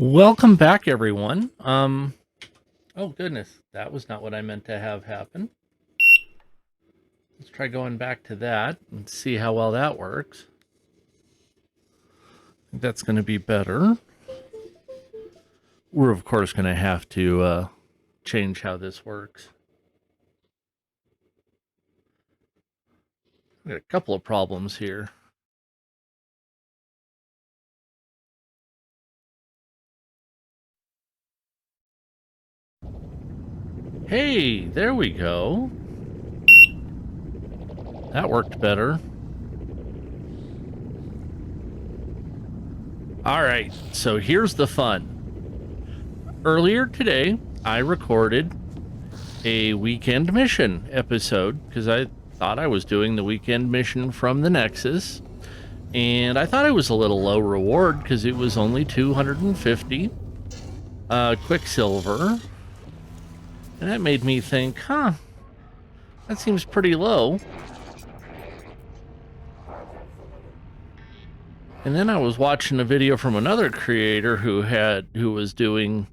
Welcome back, everyone. Oh goodness, that was not what I meant to have happen. Let's try going back to that and see how well that works. I think that's going to be better. We're, of course, going to have to change how this works. We've got a couple of problems here. Hey, there we go. That worked better. All right, so here's the fun. Earlier today, I recorded a weekend mission episode because I thought I was doing the weekend mission from the Nexus, and I thought it was a little low reward because it was only 250 Quicksilver, and that made me think, that seems pretty low. And then I was watching a video from another creator who was doing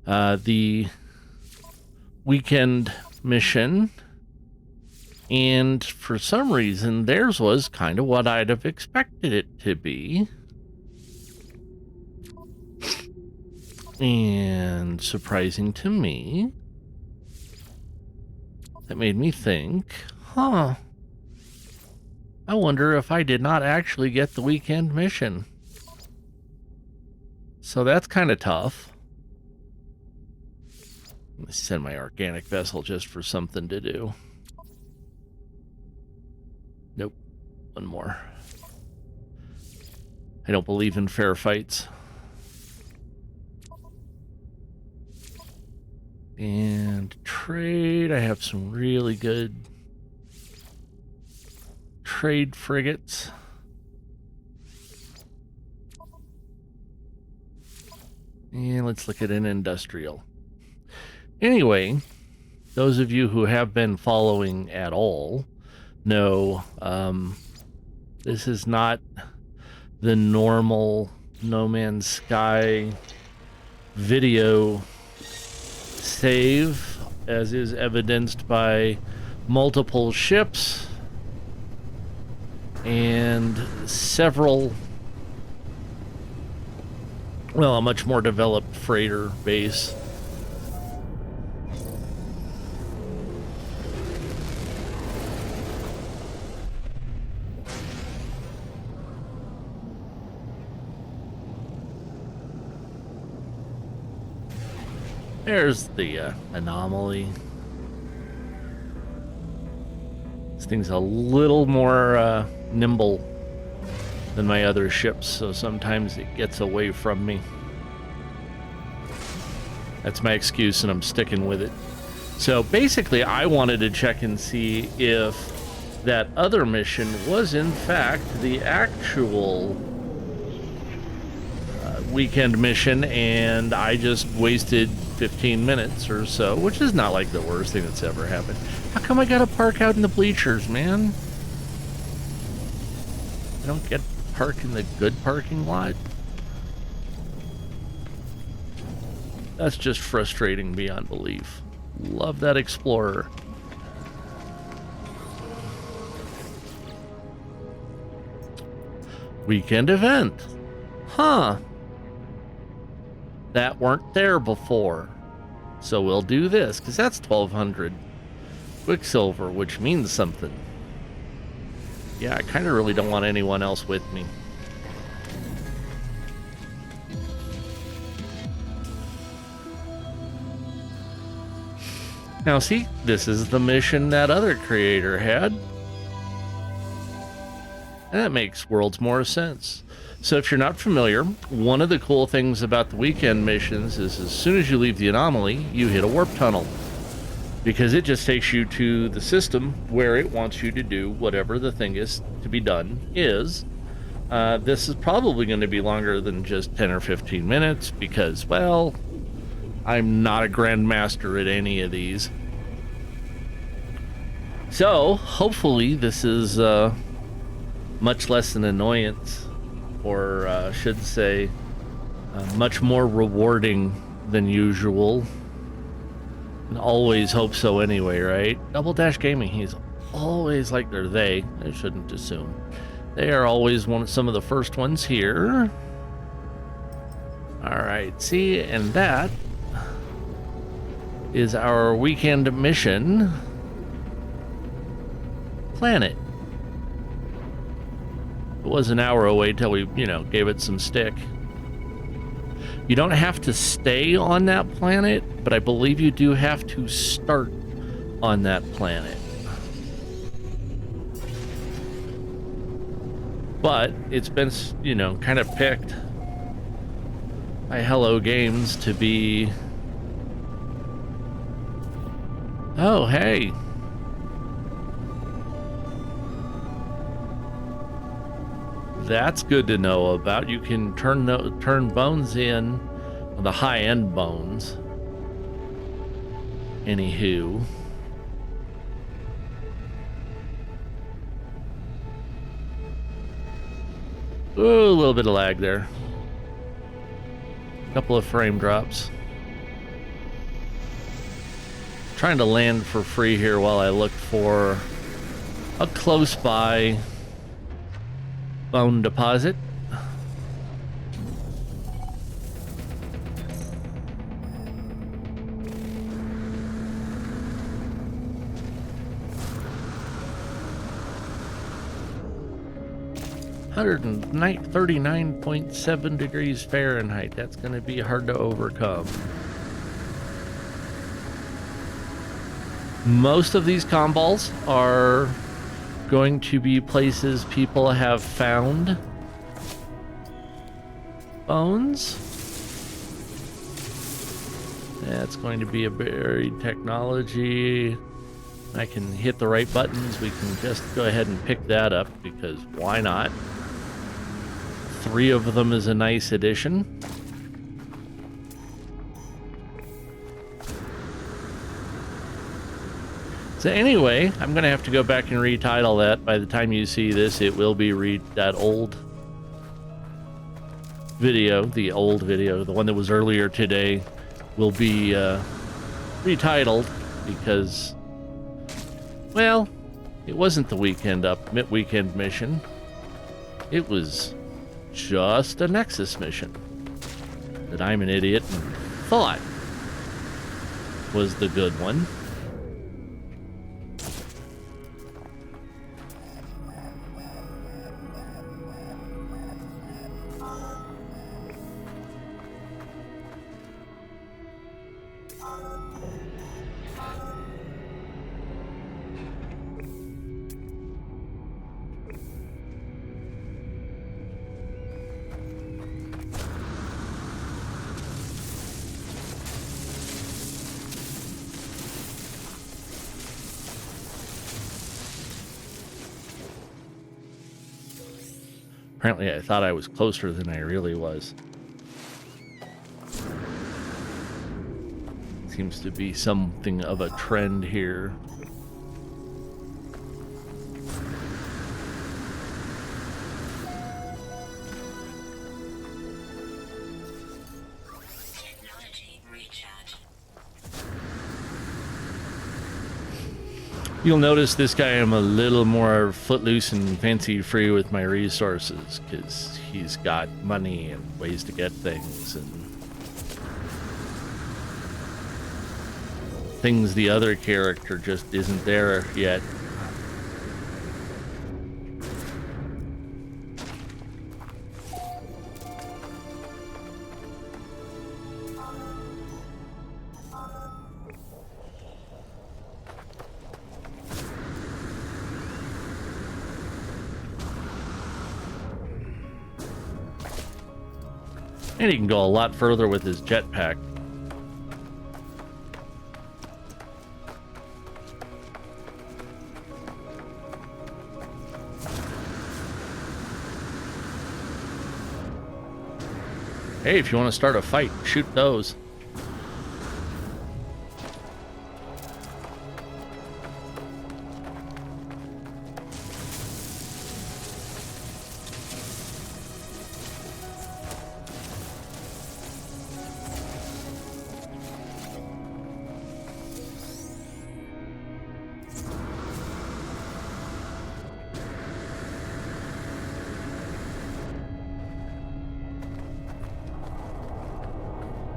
the weekend mission, and for some reason theirs was kind of what I'd have expected it to be. And surprising to me, that made me think, I wonder if I did not actually get the weekend mission. So that's kind of tough. Let me send my organic vessel just for something to do. Nope. One more. I don't believe in fair fights. And trade. I have some really good trade frigates. And let's look at an industrial. Anyway, those of you who have been following at all know this is not the normal No Man's Sky video save, as is evidenced by multiple ships and several, well, a much more developed freighter base. There's the anomaly. This thing's a little more nimble than my other ships, so sometimes it gets away from me. That's my excuse, and I'm sticking with it. So basically, I wanted to check and see if that other mission was in fact the actual weekend mission, and I just wasted 15 minutes or so, which is not like the worst thing that's ever happened. How come I gotta park out in the bleachers, man? I don't get to park in the good parking lot? That's just frustrating beyond belief. Love that Explorer. Weekend event. That weren't there before. So we'll do this, because that's 1,200 Quicksilver, which means something. Yeah, I kind of really don't want anyone else with me. Now see, this is the mission that other creator had. And that makes worlds more sense. So if you're not familiar, one of the cool things about the weekend missions is as soon as you leave the anomaly, you hit a warp tunnel. Because it just takes you to the system where it wants you to do whatever the thing is to be done is. This is probably going to be longer than just 10 or 15 minutes because, well, I'm not a grandmaster at any of these. So hopefully this is much less an annoyance, or should say Much more rewarding than usual. And always hope so anyway, right? Double Dash Gaming, he's always like, I shouldn't assume. They are always some of the first ones here. All right, see, and that is our weekend mission. Planet. It was an hour away till we, gave it some stick. You don't have to stay on that planet, but I believe you do have to start on that planet. But it's been, kind of picked by Hello Games to be... Oh, hey. That's good to know about. You can turn bones in, the high-end bones. Anywho. Ooh, a little bit of lag there. A couple of frame drops. Trying to land for free here while I look for a close by bone deposit. $139.7 degrees Fahrenheit. That's going to be hard to overcome. Most of these comballs are going to be places people have found bones. That's going to be a buried technology. I can hit the right buttons. We can just go ahead and pick that up because why not? 3 of them is a nice addition. So anyway, I'm going to have to go back and retitle that. By the time you see this, it will be that old video, the one that was earlier today, will be retitled because, well, it wasn't the weekend mission. It was just a Nexus mission that I'm an idiot and thought was the good one. Apparently, I thought I was closer than I really was. Seems to be something of a trend here. You'll notice this guy I'm a little more footloose and fancy free with my resources because he's got money and ways to get things and things the other character just isn't there yet. And he can go a lot further with his jetpack. Hey, if you want to start a fight, shoot those.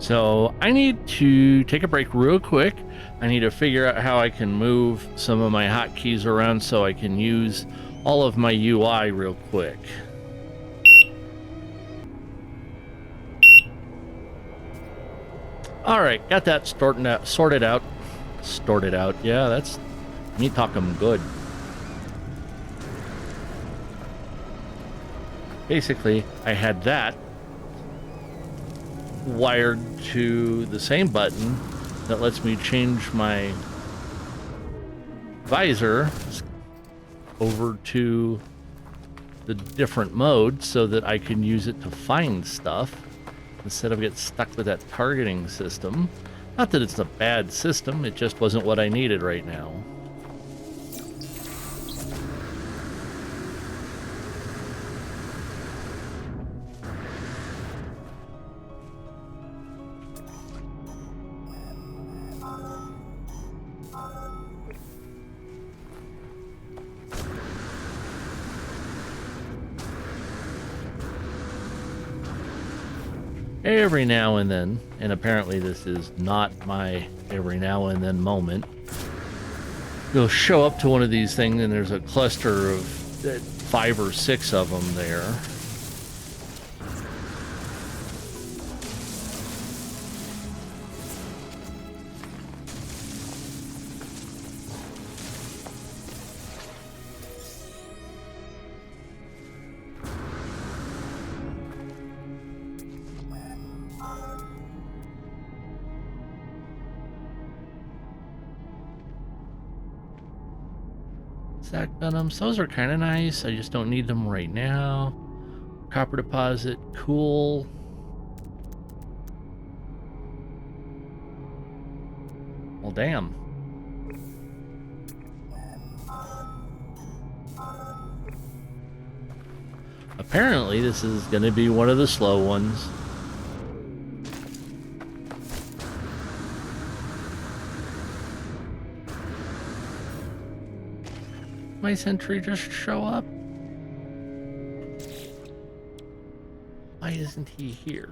So I need to take a break real quick. I need to figure out how I can move some of my hotkeys around so I can use all of my UI real quick. All right, got that sorted out. Yeah, that's me talking good. Basically, I had that wired to the same button that lets me change my visor over to the different mode so that I can use it to find stuff instead of get stuck with that targeting system. Not that it's a bad system, it just wasn't what I needed right now. Every now and then, and apparently this is not my every now and then moment, you'll show up to one of these things and there's a cluster of 5 or 6 of them there. Sack venoms, those are kind of nice. I just don't need them right now. Copper deposit, cool. Well, damn. Apparently, this is going to be one of the slow ones. My sentry just show up? Why isn't he here?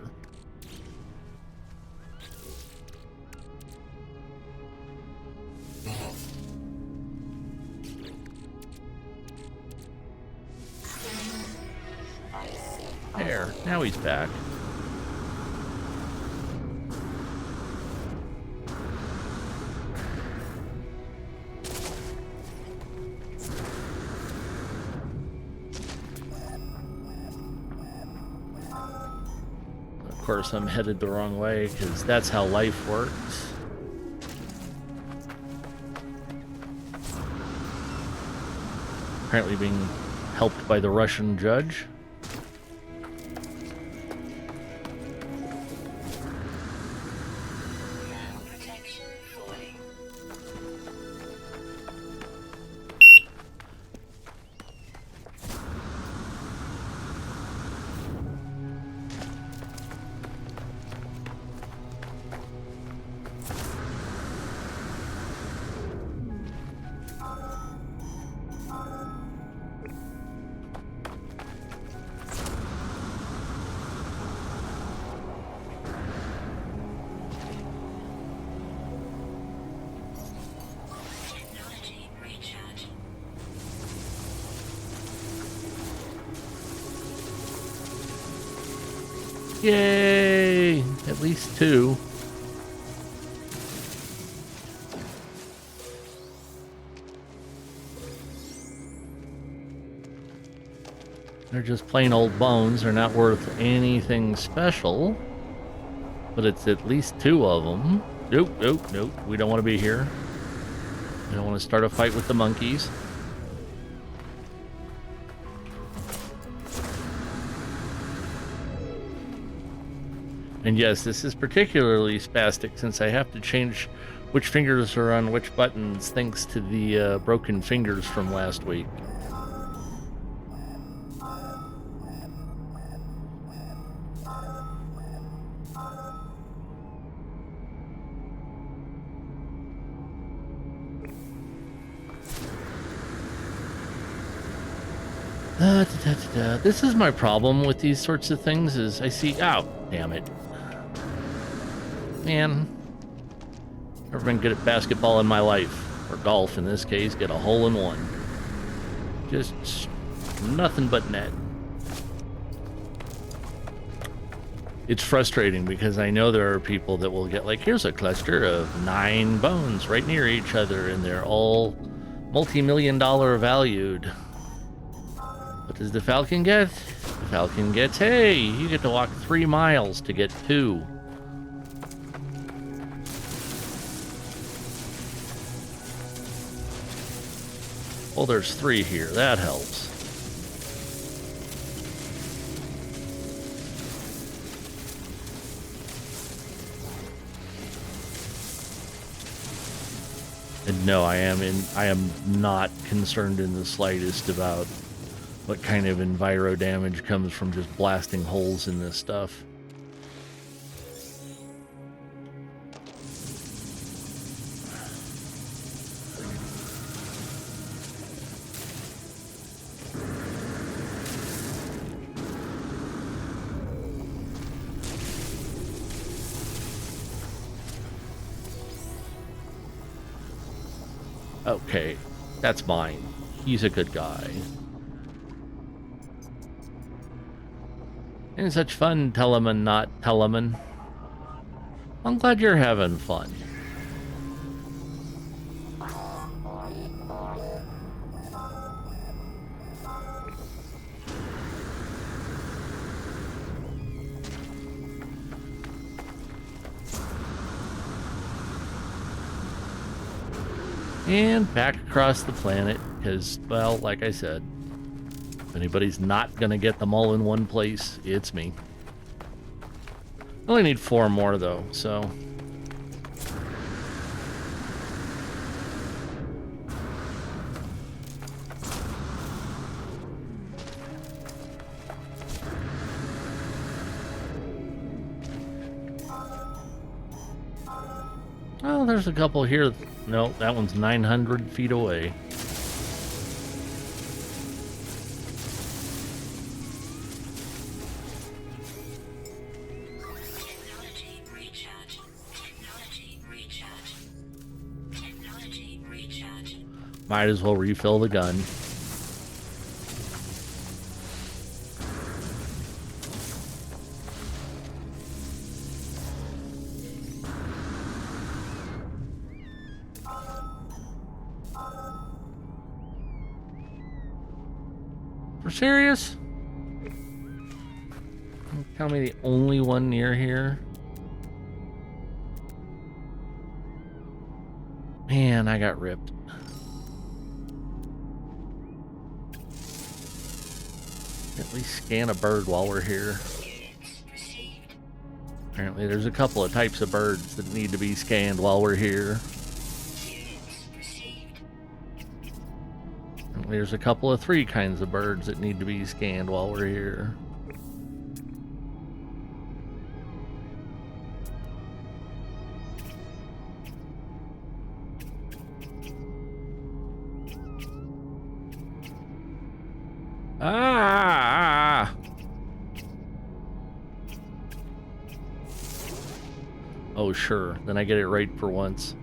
There, now he's back. Of course, I'm headed the wrong way because that's how life works. Apparently being helped by the Russian judge. Yay! At least 2. They're just plain old bones. They're not worth anything special. But it's at least 2 of them. Nope, nope, nope. We don't want to be here. We don't want to start a fight with the monkeys. And yes, this is particularly spastic since I have to change which fingers are on which buttons thanks to the broken fingers from last week. This is my problem with these sorts of things is I see... Oh, damn it. Man, never been good at basketball in my life. Or golf, in this case, get a hole in one. Just nothing but net. It's frustrating because I know there are people that will get like, here's a cluster of 9 bones right near each other, and they're all multi-million-dollar valued. What does the falcon get? The falcon gets, hey, you get to walk 3 miles to get 2. Well, there's 3 here. That helps. And no, I am not concerned in the slightest about what kind of enviro damage comes from just blasting holes in this stuff. Okay, that's mine. He's a good guy. Ain't such fun, Telemann, not Telemann. I'm glad you're having fun. And back across the planet, because, well, like I said, if anybody's not going to get them all in one place, it's me. I only need 4 more, though, so... Oh, there's a couple here. No, that one's 900 feet away. Technology recharge. Technology recharge. Technology recharge. Might as well refill the gun. For serious? Tell me the only one near here. Man, I got ripped. At least scan a bird while we're here. Apparently there's a couple of types of birds that need to be scanned while we're here. There's a couple of 3 kinds of birds that need to be scanned while we're here. Ah! Oh, sure. Then I get it right for once.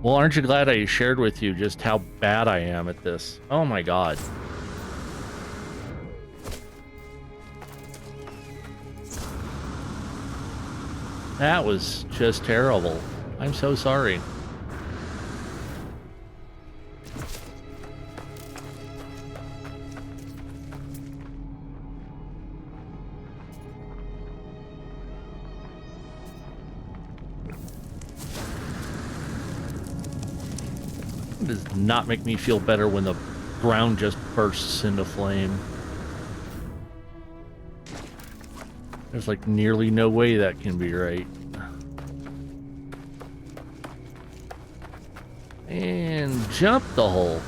Well, aren't you glad I shared with you just how bad I am at this? Oh my god. That was just terrible. I'm so sorry. It does not make me feel better when the ground just bursts into flame. There's like nearly no way that can be right. And jump the hole.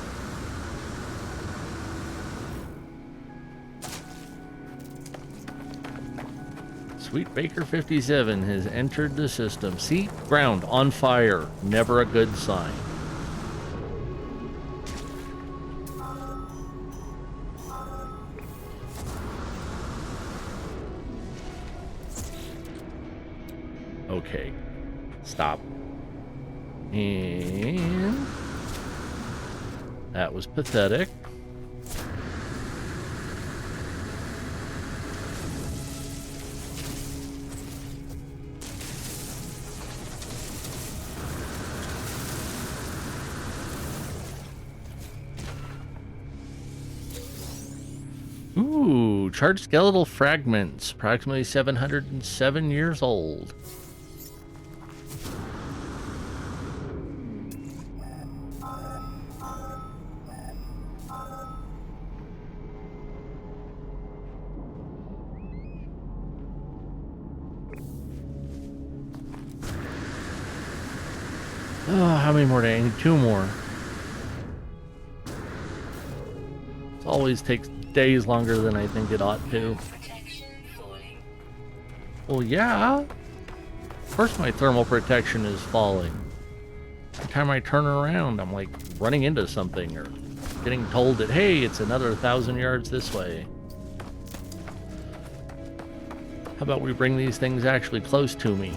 Sweet Baker 57 has entered the system. See? Ground on fire. Never a good sign. Okay. Stop. And that was pathetic. Ooh, charged skeletal fragments, approximately 707 years old. Oh, how many more do I need? 2 more. It always takes days longer than I think it ought to. Well, yeah. Of course my thermal protection is falling. Every time I turn around, I'm like running into something or getting told that, hey, it's another 1,000 yards this way. How about we bring these things actually close to me?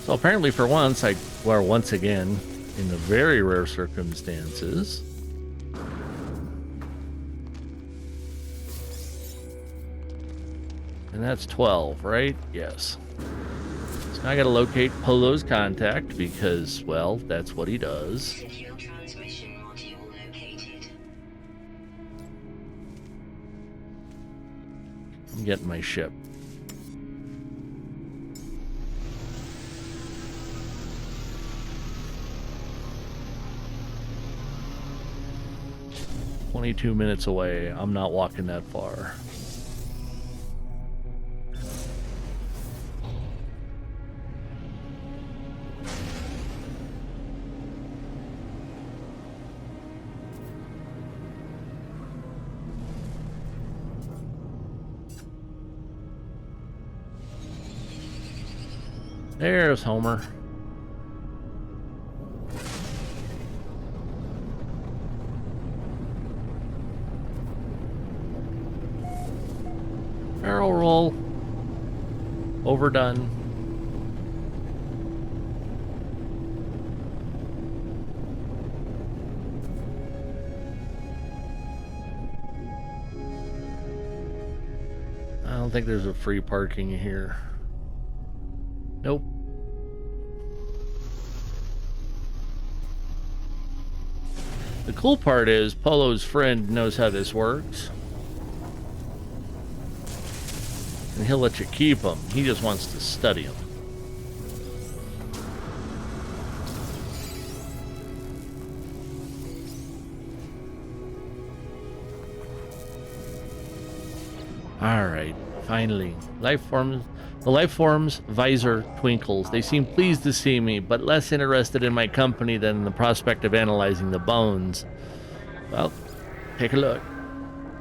So apparently for once, once again, in the very rare circumstances, and that's 12, right? Yes. So now I gotta locate Polo's contact because, well, that's what he does. Secure transmission module located. I'm getting my ship. "22 minutes away. I'm not walking that far." There's Homer. Barrel roll. Overdone. I don't think there's a free parking here. Nope. The cool part is Polo's friend knows how this works. And he'll let you keep them. He just wants to study them. Alright, finally. The life form's visor twinkles. They seem pleased to see me, but less interested in my company than in the prospect of analyzing the bones. Well, take a look.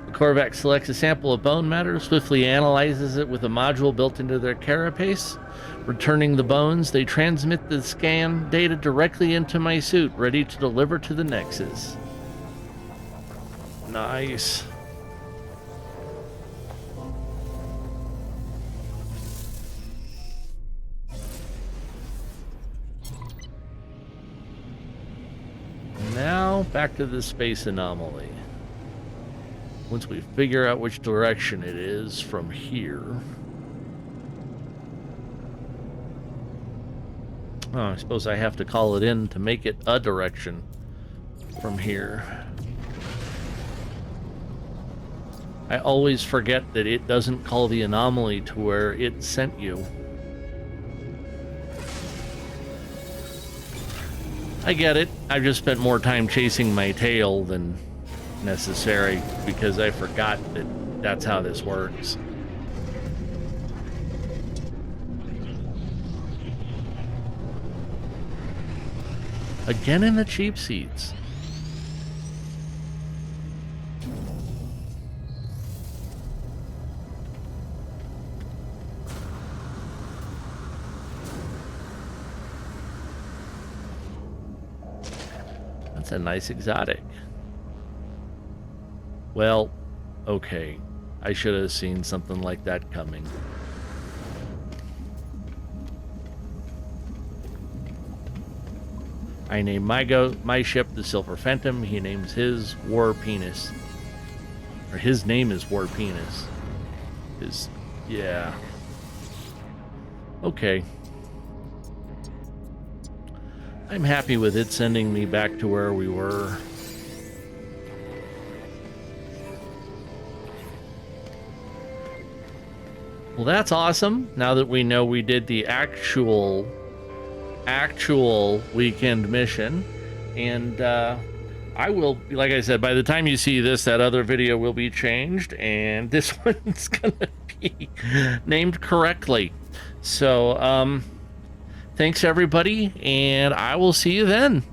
The Korvax selects a sample of bone matter, swiftly analyzes it with a module built into their carapace. Returning the bones, they transmit the scan data directly into my suit, ready to deliver to the Nexus. Nice. Now, back to the space anomaly. Once we figure out which direction it is from here. Oh, I suppose I have to call it in to make it a direction from here. I always forget that it doesn't call the anomaly to where it sent you. I get it. I've just spent more time chasing my tail than necessary because I forgot that that's how this works. Again in the cheap seats. That's a nice exotic. Well, okay. I should have seen something like that coming. I named my ship the Silver Phantom. He names his War Penis. Or his name is War Penis. Yeah. Okay. I'm happy with it sending me back to where we were. Well, that's awesome. Now that we know we did the actual weekend mission. And I will, like I said, by the time you see this, that other video will be changed, and this one's gonna be named correctly. So thanks everybody, and I will see you then.